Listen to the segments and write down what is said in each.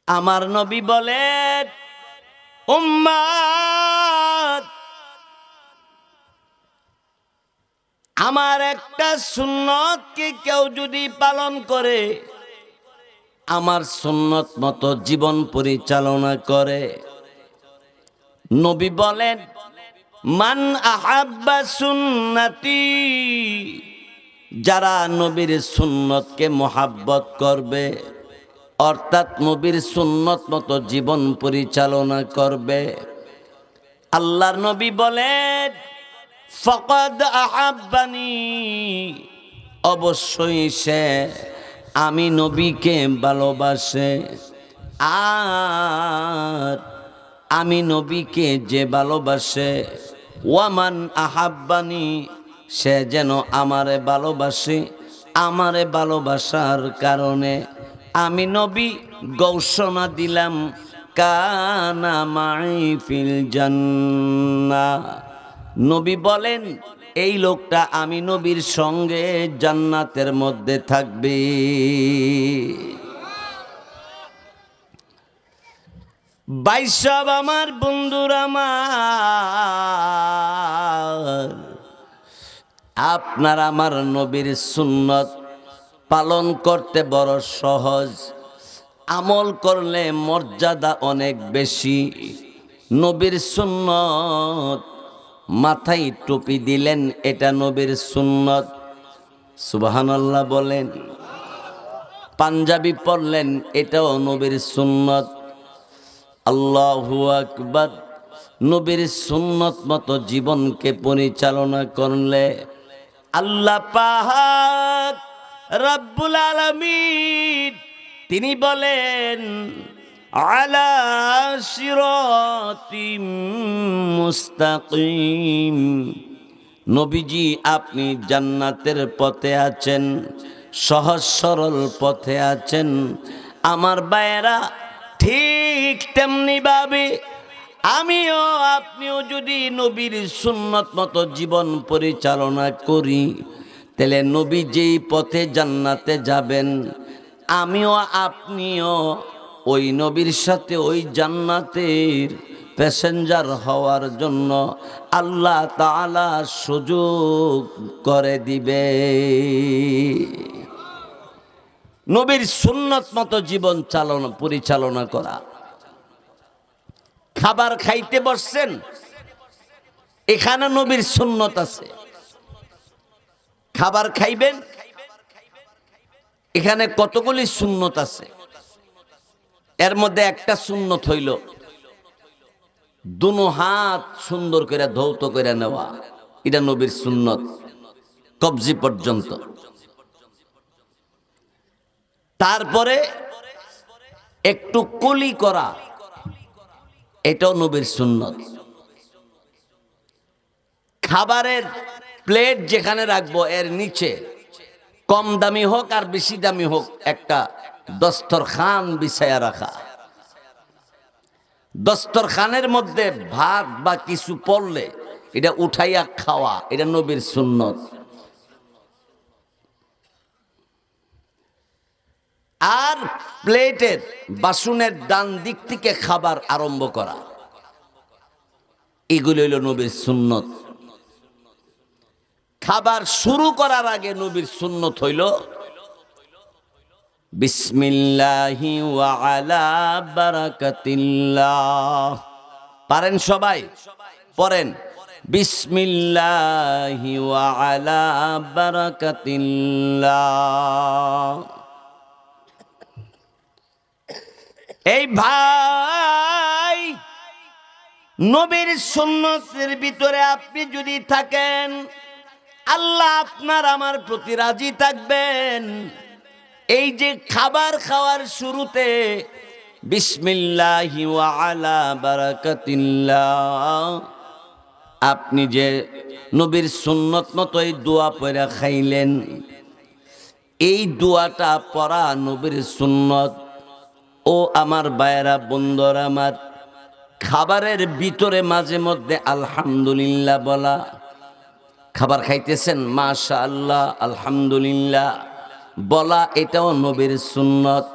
আমার নবী বলেন, উম্মত, আমার একটা সুন্নতকে কেউ যদি পালন করে, আমার সুন্নত মতো জীবন পরিচালনা করে, নবী বলেন, মান আহাব্বা সুন্নতি, যারা নবীর সুন্নতকে মোহাব্বত করবে, অর্থাৎ নবীর সুন্নত মতো জীবন পরিচালনা করবে, আল্লাহর নবী বলেন, ফাকাদ আহাব্বানি, অবশ্যই সে আমি নবীকে ভালোবাসে। আর আমি নবীকে যে ভালোবাসে, ওয়ামান আহাব্বানি, সে যেন আমারে ভালোবাসে। আমারে ভালোবাসার কারণে আমি নবী ঘোষণা দিলাম, কানা মাই ফিল জান্নাহ। নবী বলেন, এই লোকটা আমি নবীর সঙ্গে জান্নাতের মধ্যে থাকবে। বাইসব আমার বন্ধুরা, আমার আপনার আমার নবীর সুন্নত পালন করতে বড় সহজ, আমল করলে মর্যাদা অনেক বেশি। নবীর সুন্নত, মাথায় টুপি দিলেন, এটা নবীর সুন্নত, সুবহানাল্লাহ বলেন। পাঞ্জাবি পরলেন, এটাও নবীর সুন্নত, আল্লাহু আকবার। নবীর সুন্নত মতো জীবনকে পরিচালনা করলে আল্লাহ পাক রব্বুল আলামিন তিনি বলেন, আলা সিরাতিম মুস্তাকিম, নবীজি আপনি জান্নাতের পথে আছেন, সহজ সরল পথে আছেন। আমার ভাইয়েরা, ঠিক তেমনি ভাবে আমিও আপনিও যদি নবীর সুন্নত মতো জীবন পরিচালনা করি, তাহলে নবী যেই পথে জান্নাতে যাবেন, আমিও আপনিও ওই নবীর সাথে ওই জান্নাতের প্যাসেঞ্জার হওয়ার জন্য আল্লাহ তাআলা সুযোগ করে দিবে। নবীর সুন্নত মতো জীবন পরিচালনা করা। খাবার খাইতে বসছেন, এখানে নবীর সুন্নত আছে, খাবার খাইবেন, এখানে কতগুলি সুন্নত আছে। এর মধ্যে একটা সুন্নত হইল দুনো হাত সুন্দর করে ধৌত করে নেওয়া, এটা নবীর সুন্নত, কবজি পর্যন্ত। তারপরে একটু কুলি করা, এটাও নবীর সুন্নত। খাবারের প্লেট যেখানে রাখবো, এর নিচে কম দামি হোক আর বেশি দামি হোক, একটা দস্তরখান বিছায়া রাখা। দস্তরখানের মধ্যে ভাত বা কিছু পড়লে এটা উঠাইয়া খাওয়া, এটা নবীর সুন্নত। আর প্লেটের বাসনের ডান দিক থেকে খাবার আরম্ভ করা, এগুলো হইল নবীর সুন্নত। খাবার শুরু করার আগে নবীর সুন্নত হইল বিসমিল্লাহি ওয়া আলা বারাকাতিল্লাহ। পারেন সবাই? পড়েন, বিসমিল্লাহি ওয়া আলা বারাকাতিল্লাহ। এই ভাই, নবীর সুন্নতের ভিতরে আপনি যদি থাকেন, আল্লাহ আপনার আমার প্রতি রাজি থাকবেন। এই যে খাবার খাওয়ার শুরুতে বিসমিল্লাহি ওয়া আলা বারাকাতিল্লাহ, আপনি যে নবীর সুন্নত মতো এই দোয়া পড়া খাইলেন, এই দোয়াটা পড়া নবীর সুন্নত। ও আমার ভাইয়েরা, বন্ধুরা আমার, খাবারের ভিতরে মাঝে মধ্যে আলহামদুলিল্লাহ বলা। খাবার খাইতেছেন, মাশাআল্লাহ, আলহামদুলিল্লাহ বলা, এটাও নবীর সুন্নত।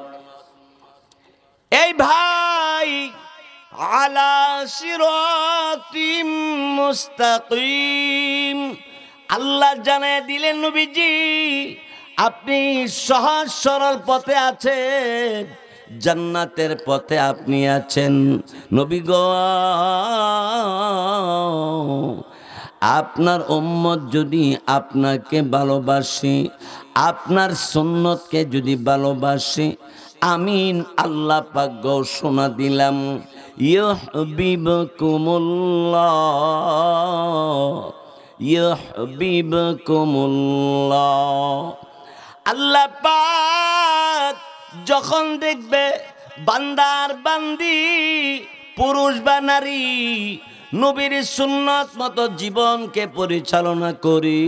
এই ভাই আলা সিরাতিম মুস্তাকিম, আল্লাহ জানায় দিলেন নবীজি আপনি সহজ সরল পথে আছেন, জান্নাতের পথে আপনি আছেন। নবী গো, আপনার উম্মত যদি আপনাকে ভালোবাসে, আপনার সুন্নতকে যদি ভালোবাসে, আমিন আল্লাহ পাক ঘোষণা দিলাম ইউহিব্বুকুমুল্লাহ, ইউহিব্বুকুমুল্লাহ। আল্লাহ পাক যখন দেখবে বান্দার বান্দি পুরুষ বা নারী নবীর সুন্নত মতো জীবনকে পরিচালনা করি,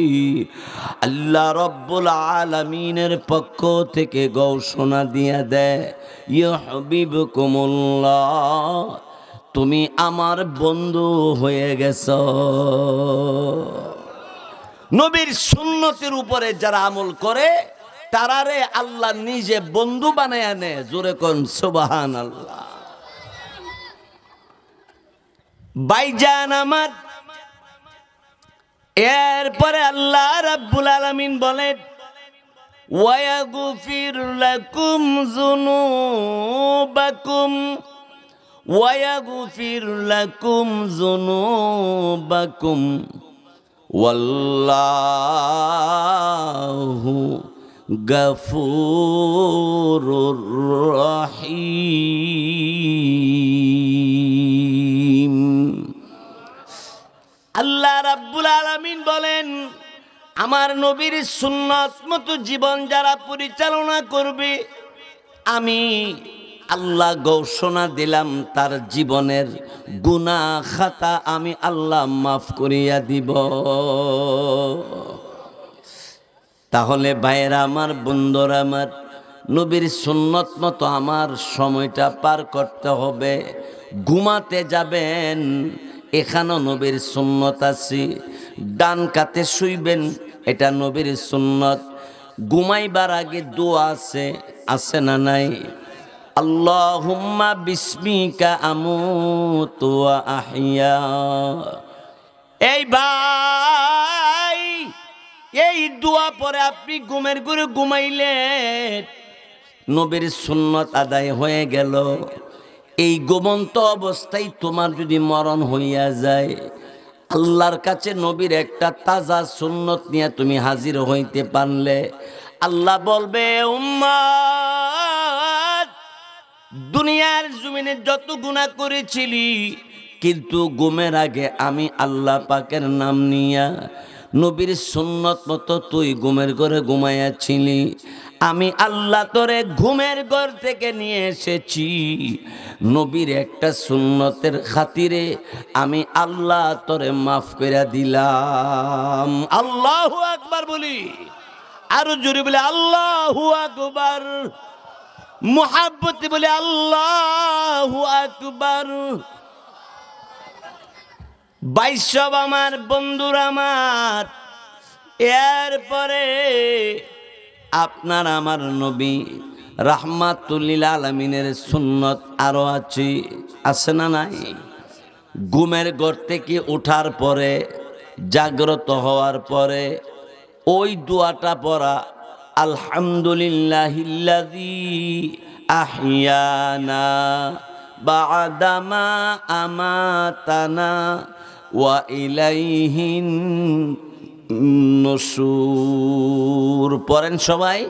আল্লাহ রব্বুল আলামিনের পক্ষ থেকে ঘোষণা দিয়া দেয় ইউহিব্বুকুমুল্লাহ, তুমি আমার বন্ধু হয়ে গেছ। নবীর সুন্নতের উপরে যারা আমল করে তারারে আল্লাহ নিজে বন্ধু বানায় নেয়। জোরে কোন সুবহানাল্লাহ। ভাইজান আমার, এরপরে আল্লাহ রাব্বুল আলামিন বলেন ওয়ায়াগফির লাকুম যুনুবাকুম, ওয়ায়াগফির লাকুম যুনুবাকুম ওয়াল্লাহু গফুরুর রহিম। আল্লাহ রাব্বুল আলামিন বলেন আমার নবীর সুন্নত মতো জীবন যারা পরিচালনা করবে, আমি আল্লাহ ঘোষণা দিলাম তার জীবনের গুনাহ খাতা আমি আল্লাহ মাফ করিয়া দিব। তাহলে ভাইয়েরা আমার, বন্ধুরা আমার, নবীর সুন্নত মতো আমার সময়টা পার করতে হবে। ঘুমাতে যাবেন, এখানেও নবীর সুন্নত আছে। ডান কাতে শুইবেন, এটা নবীর সুন্নত। ঘুমাইবার আগে দোয়া আছে, আছে না নাই? আল্লাহুম্মা বিসমিকা আমুতু ওয়া আহইয়া। এই ভাই, এই দোয়া পরে আপনি ঘুমের ঘরে ঘুমাইলেন, নবীর সুন্নত আদায় হয়ে গেল। এই ঘুমন্ত অবস্থায় তোমার যদি মরণ হইয়া যায়, আল্লাহর কাছে নবীর একটা তাজা সুন্নত নিয়ে তুমি হাজির হইতে পারলে, আল্লাহ বলবে উম্মত, দুনিয়ার জমিনে যত গুনাহ করেছিলি, কিন্তু ঘুমের আগে আমি আল্লাহ পাকের নাম নিয়া নবীর সুন্নত মতো তুই ঘুমের ঘরে ঘুমাইয়াছিলি, আমি আল্লাহ তোরে ঘুমের ঘর থেকে নিয়ে এসেছি। নবীর একটা সুন্নতের খাতিরে আমি আল্লাহ তোরে মাফ করে দিলাম। আল্লাহু আকবার বলি, আরো জোরে বলে আল্লাহু আকবার, মুহাব্বতে বলে আল্লাহু আকবার। বাইসব আমার, বন্ধুরা আমার, এরপরে আপনার আমার নবী রাহমাতুল লিল আলামিনের সুন্নত আরো আছে, আছে না নাই? ঘুমের ঘর থেকে ওঠার পরে, জাগ্রত হওয়ার পরে ওই দোয়াটা পড়া, আলহামদুলিল্লাহিল্লাযী আহইয়ানা বা'দামা আমাতানা ওয়া ইলাইহিন নুশুর। পড়েন সবাই,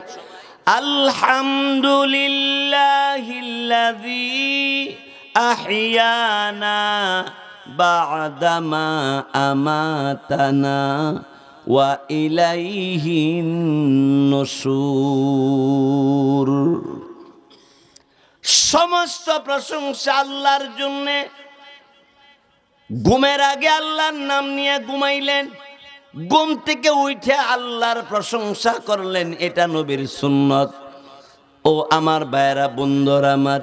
আলহামদুলিল্লাহিল্লাযী আহইয়ানা বা'দামা আমাতানা ওয়া ইলাইহিন নুশুর। সমস্ত প্রশংসা আল্লাহর জন্যে। ঘুমের আগে আল্লাহর নাম নিয়ে ঘুমাইলেন, ঘুম থেকে উঠে আল্লাহর প্রশংসা করলেন, এটা নবীর সুন্নত। ও আমার ভাইয়েরা, বন্ধুরা আমার,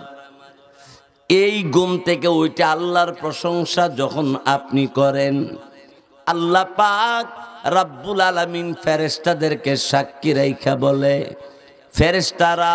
এই ঘুম থেকে উঠে আল্লাহর প্রশংসা যখন আপনি করেন, আল্লাহ পাক রাব্বুল আলামিন ফেরেশতাদেরকে সাক্ষী রাইখা বলে, ফেরেশতারা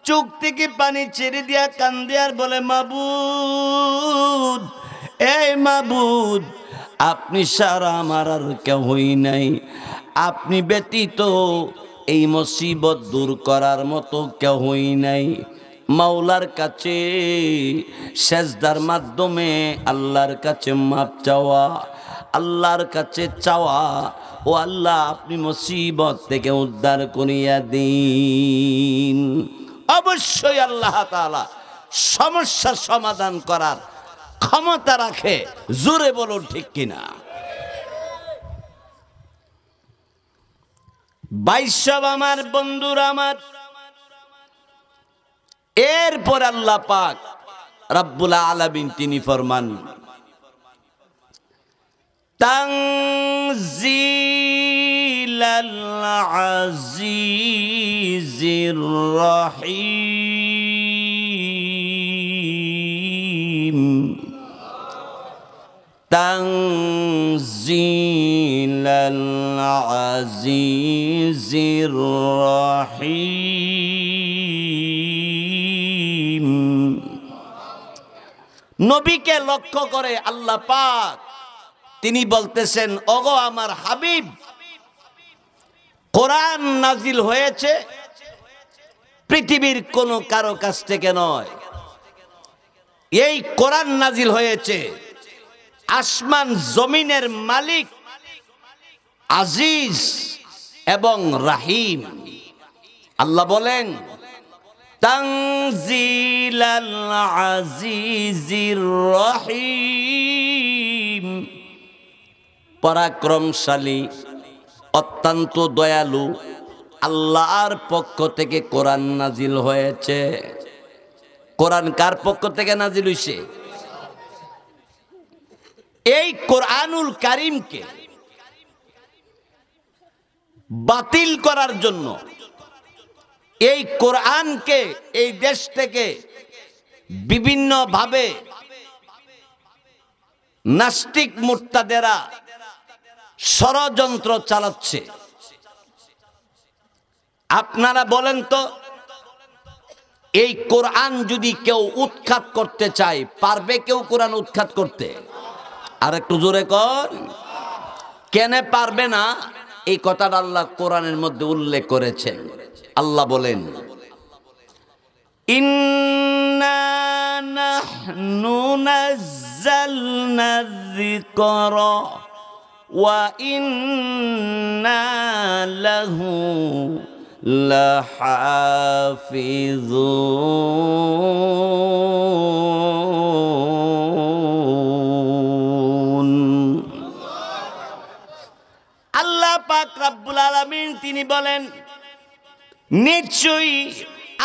চোখ থেকে পানি ছেড়ে দিয়া কান্দে আর বলে, মাবুদ, এই মাবুদ, আপনি সারা আমার আর কেউই নাই, আপনি ব্যতীত এই মুসিবত দূর করার মতো কেউই নাই। মাওলার কাছে সেজদার মাধ্যমে আল্লাহর কাছে মাপ চাওয়া, আল্লাহর কাছে চাওয়া, ও আল্লাহ আপনি মুসিবত থেকে উদ্ধার করিয়া দিন। অবশ্যই আল্লাহ তাআলা সমস্যার সমাধান করার ক্ষমতা রাখে। জোরে বলুন ঠিক কিনা? বাইশব আমার বন্ধুরা আমার, এরপর আল্লাহ পাক রব্বুল আলামিন তিনি ফরমান, তানজিলাল আজিজির রহিম, তানজিলাল আজিজির রহিম। নবীকে লক্ষ্য করে আল্লাহ পাক তিনি বলতেছেন, ওগো আমার হাবিব, কোরআন নাজিল হয়েছে পৃথিবীর কোন কারো কাছ থেকে নয়। এই কোরআন নাজিল হয়েছে আসমান জমিনের মালিক আজিজ এবং রাহিম। আল্লাহ বলেন, তানজিলাল আজিজির রহিম, পরাক্রমশালী অত্যন্ত দয়ালু আল্লাহর পক্ষ থেকে কোরআন নাজিল হয়েছে। কোরআন কার পক্ষ থেকে নাজিল হইছে? এই কোরআনুল কারীমকে বাতিল করার জন্য, এই কোরআনকে এই দেশ থেকে বিভিন্ন ভাবে নাস্তিক মুরতাদেরা ষড়যন্ত্র চালাচ্ছে। আপনারা বলেন তো, এই কোরআন যদি কেউ উৎখাত করতে চায়, পারবে কেউ কোরআন উৎখাত করতে? আর একটু জোরে কর, কেন পারবে না? এই কথাটা আল্লাহ কোরআনের মধ্যে উল্লেখ করেছেন। আল্লাহ বলেন, ইন্না নাহনু নাযালনা যিকরা ওয়া ইন্না লাহু লাহাফিজুন। আল্লাহ পাক রব্বুল আলামিন তিনি বলেন, নিশ্চয়ই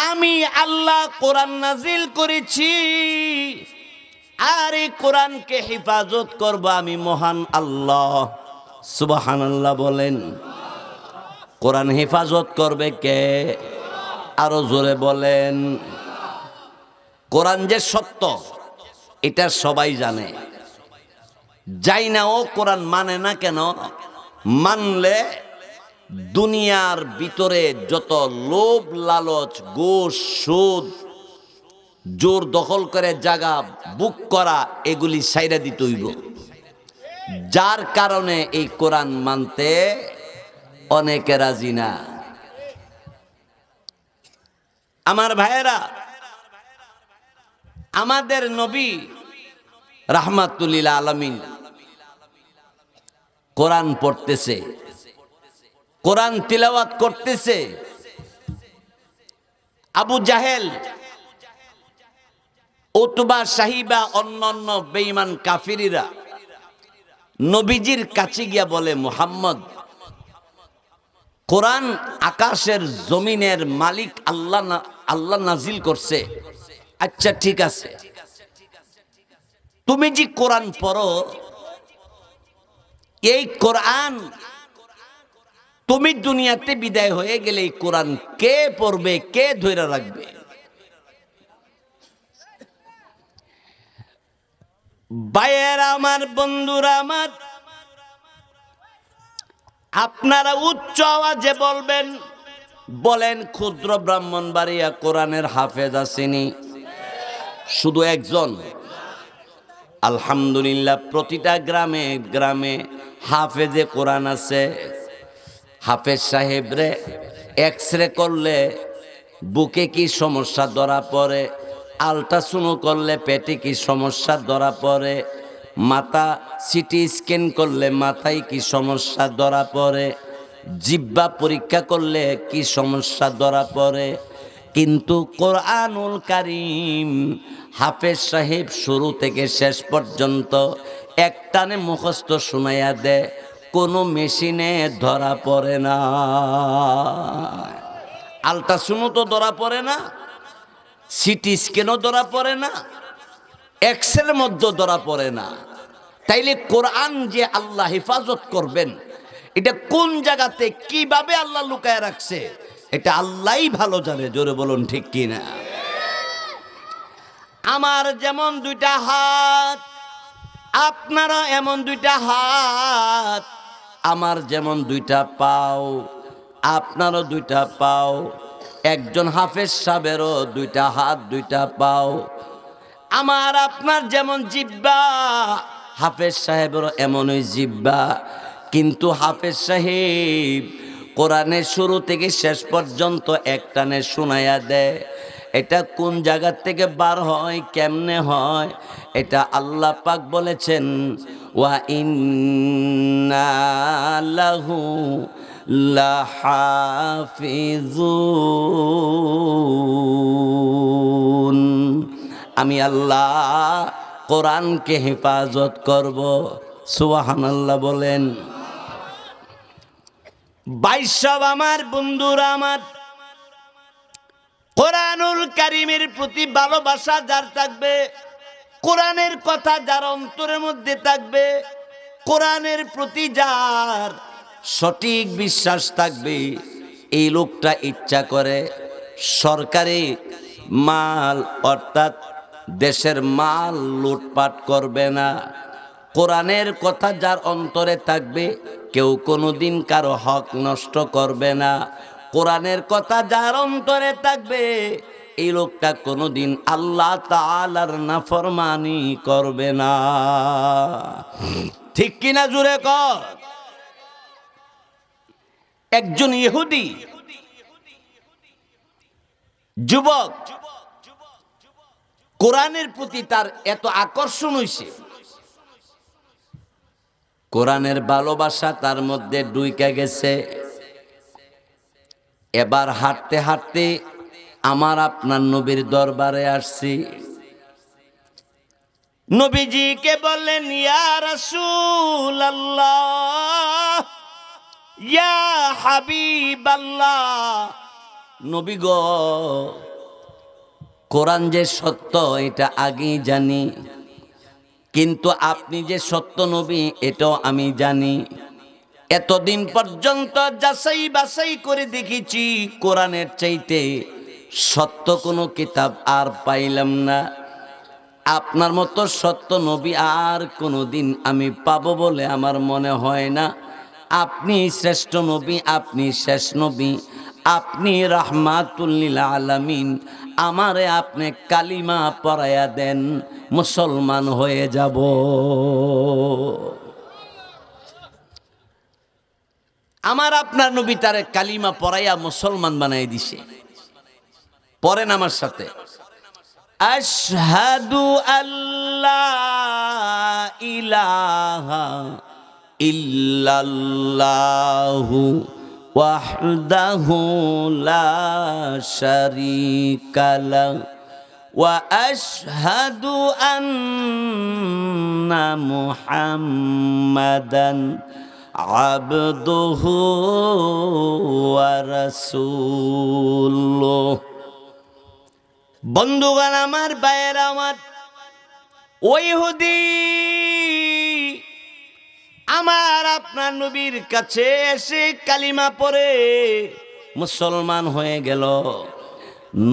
আমি আল্লাহ কোরআন নাজিল করেছি, আর এই কোরআনকে হেফাজত করব আমি মহান আল্লাহ। সুবহানাল্লাহ বলেন। কোরআন হেফাজত করবে কে? আরো জোরে বলেন। কোরআন যে সত্য এটা সবাই জানে, যাই না ও কোরআন মানে না কেন? মানলে দুনিয়ার ভিতরে যত লোভ লালচ, ঘুষ, সুদ, জোর দখল করে জায়গা বুক করা, এগুলি সাইরা দিতে হইব। যার কারণে এই কোরআন মানতে অনেকে রাজি না। আমার ভাইয়েরা, আমাদের নবী রাহমাতুল লিল আলামিন কোরআন পড়তেছে, কোরআন তিলাওয়াত করতেছে। আবু জাহেল, উতবা, সাহিবা, অন্যান্য বেঈমান কাফিরিরা নবীজির কাছে গিয়া বলে, মুহাম্মদ, কোরআন আকাশের জমিনের মালিক আল্লাহ নাজিল করছে। আচ্ছা ঠিক আছে, তুমি যে কোরআন পড়ো, এই কোরআন তুমি দুনিয়াতে বিদায় হয়ে গেলে এই কোরআন কে পড়বে, কে ধরে রাখবে? ভাইয়েরা আমার, বন্ধুরা আমার, আপনারা উচ্চ আওয়াজে বলবেন, বলেন ক্ষুদ্র ব্রাহ্মণবাড়িয়া কোরআনের হাফেজ আসেনি? শুধু একজন? আলহামদুলিল্লাহ, প্রতিটা গ্রামে গ্রামে হাফেজে কোরআন আছে। হাফেজ সাহেবরে এক্সরে করলে বুকে কি সমস্যা ধরা পড়ে, আল্ট্রাসাউন্ড করলে পেটে কি সমস্যা ধরা পড়ে, মাথা সিটি স্ক্যান করলে মাথায় কি সমস্যা ধরা পড়ে, জিহ্বা পরীক্ষা করলে কি সমস্যা ধরা পড়ে। কিন্তু কোরআনুল কারীম হাফেজ সাহেব শুরু থেকে শেষ পর্যন্ত একটানে মুখস্থ শুনাইয়া দেয়, কোনো মেশিনে ধরা পড়ে না। আল্ট্রাসাউন্ড তো ধরা পড়ে না, সিটি স্ক্যানও ধরা পড়ে না, এক্সের মধ্যে ধরা পড়ে না। তাইলে কোরআন যে আল্লাহ হেফাজত করবেন, এটা কোন জায়গাতে কিভাবে আল্লাহ লুকায় রাখছে, এটা আল্লাহই ভালো জানে। জোরে বলুন ঠিক কিনা? আমার যেমন দুইটা হাত, আপনারা এমন দুইটা হাত। আমার যেমন দুইটা পাও, আপনারও দুইটা পাও। একজন হাফেজ সাহেবেরও দুইটা হাত, দুইটা পাও। আমার আপনার যেমন জিহ্বা, হাফেজ সাহেবেরও এমনই জিহ্বা। কিন্তু হাফেজ সাহেব কোরআনের শুরু থেকে শেষ পর্যন্ত একটানে শুনাইয়া দেয়। এটা কোন জায়গা থেকে বার হয়, কেমনে হয়, এটা আল্লাহ পাক বলেছেন, ওয়া ইন্না লাহু লাহাফিজুন। আমি আল্লাহ কোরআনকে হেফাজত করব। সুবহানাল্লাহ বলেন। বাইসব আমার বন্ধুরা, আমার কোরআনুল কারীমের প্রতি ভালোবাসা যার থাকবে, কোরআনের কথা যার অন্তরের মধ্যে থাকবে, কোরআনের প্রতি যার সঠিক বিশ্বাস থাকবে, এই লোকটা ইচ্ছা করে সরকারি মাল অর্থাৎ দেশের মাল লুটপাট করবে না। কোরআনের কথা যার অন্তরে থাকবে, কেউ কোনোদিন কারো হক নষ্ট করবে না। কোরআনের কথা যার অন্তরে থাকবে, এই লোকটা কোনোদিন আল্লাহ তাআলার নাফরমানি করবে না। ঠিক কিনা জুড়ে কর। একজন ইহুদি যুবক, কোরআনের প্রতি তার এত আকর্ষণ হইছে, কোরআনের ভালোবাসা তার মধ্যে ঢুইকা গেছে। এবার হাঁটতে হাঁটতে আমার আপনার নবীর দরবারে আসছি। নবীজিকে বললেন, ইয়া রাসূলুল্লাহ, ইয়া হাবিবাল্লাহ। নবী গো, কোরআন যে সত্য এটা আগেই জানি, কিন্তু আপনি যে সত্য নবী এটাও আমি জানি। এতদিন পর্যন্ত যাচাই বাছাই করে দেখেছি, কোরআনের চাইতে সত্য কোনো কিতাব আর পাইলাম না। আপনার মতো সত্য নবী আর কোনোদিন আমি পাবো বলে আমার মনে হয় না। আপনি শ্রেষ্ঠ নবী, আপনি শেষ নবী, আপনি রাহমাতুল লিল আলামিন। আমারে আপনি কালিমা পড়ায়া দেন, মুসলমান হয়ে যাব। আমার আপনার নবী তারে কালিমা পড়াইয়া মুসলমান বানাই দিছে। পড়েন আমার সাথে, আশহাদু আল্লা ইলাহা ইল্লাল্লাহু ওয়াহদাহু লা শারীকা লাহু ওয়া আশহাদু আন্না মুহাম্মাদান আবদুহু ওয়া রাসূলুহু। বন্ধুগণ আমার, ভাইয়েরা আমার, ওই ইহুদি আমার আপনার নবীর কাছে এসে কালিমা পড়ে মুসলমান হয়ে গেল।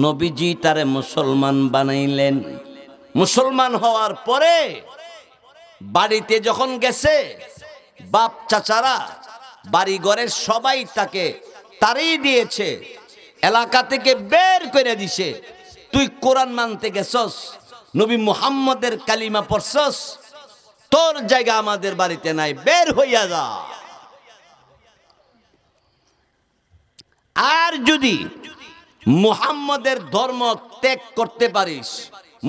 নবীজি তারে মুসলমান বানাইলেন। মুসলমান হওয়ার পরে বাড়িতে যখন গেছে, বাপ চাচারা বাড়ি ঘরের সবাই তাকে তাড়িয়ে দিয়েছে, এলাকা থেকে বের করে দিছে। তুই কোরআন মানতে গেছস, নবী মুহাম্মদের কালিমা পড়ছস, তোর জায়গা আমাদের বাড়িতে নাই, বের হইয়া যা। আর যদি মুহাম্মদের ধর্ম ত্যাগ করতে পারিস,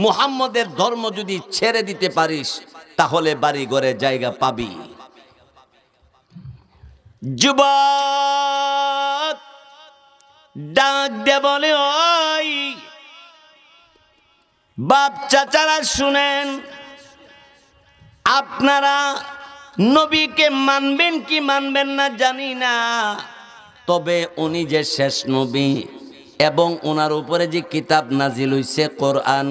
মুহাম্মদের ধর্ম যদি ছেড়ে দিতে পারিস, তাহলে বাড়ি ঘরে জায়গা পাবি। যুবক ডাক দে বলে, ওই বাপ চাচারা শুনেন, আপনারা নবীকে মানবেন কি মানবেন না জানি না, তবে উনি যে শেষ নবী এবং ওনার উপরে যে কিতাব নাজিল হইছে কোরআন,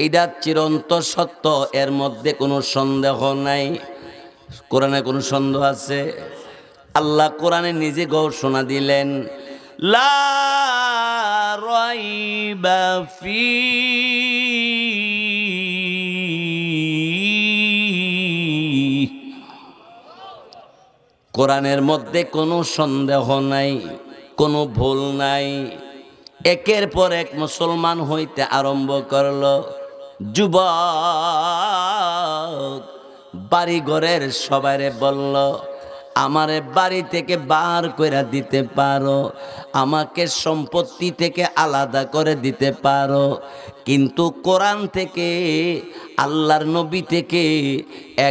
এটা চিরন্ত সত্য, এর মধ্যে কোনো সন্দেহ নাই। কোরআনে কোনো সন্দেহ আছে? আল্লাহ কোরআনে নিজে ঘোষণা দিলেন, লা রাইবা ফি, কোরআনের মধ্যে কোনো সন্দেহ নাই, কোনো ভুল নাই। একের পর এক মুসলমান হইতে আরম্ভ করলো। যুবক বাড়ি ঘরের সবাইরে বলল, আমারে বাড়ি থেকে বার করে দিতে পারো, আমাকে সম্পত্তি থেকে আলাদা করে দিতে পারো, কিন্তু কোরআন থেকে, আল্লাহর নবী থেকে এক